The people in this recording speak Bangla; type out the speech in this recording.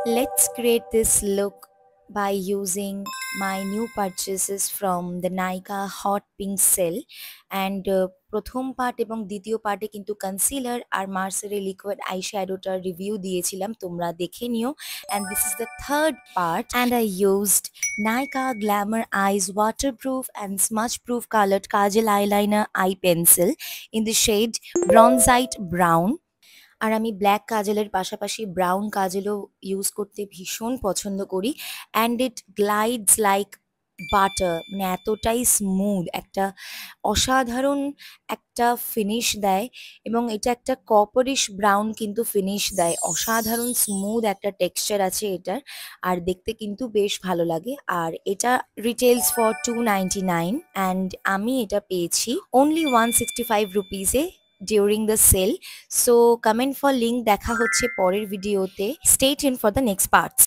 Let's create this look by using my new purchases from the Nykaa Hot Pink Sale and প্রথম পার্ট এবং দ্বিতীয় পার্টে কিন্তু কনসিলার আর মার্সারি লিকুইড আইশ্যাডোটার রিভিউ দিয়েছিলাম, তোমরা দেখে নিও। and this is the third part and I used Nykaa Glamour Eyes waterproof and smudge proof colored kajal eyeliner eye pencil in the shade bronzite brown। আর আমি ব্ল্যাক কাজলের পাশাপাশি ব্রাউন কাজলও ইউজ করতে ভীষণ পছন্দ করি। And it glides like butter, মানে এতটাই স্মুথ, একটা অসাধারণ একটা ফিনিশ দেয় এবং এটা একটা কপারিশ ব্রাউন কিন্তু ফিনিশ দেয়, অসাধারণ স্মুথ একটা টেক্সচার আছে এটার, আর দেখতে কিন্তু বেশ ভালো লাগে। আর এটা রিটেলস ফর 299 অ্যান্ড আমি এটা পেয়েছি অনলি 165 রুপিসে during the sale. So comment for link, দেখা হচ্ছে পরের ভিডিওতে। Stay tune for the next parts.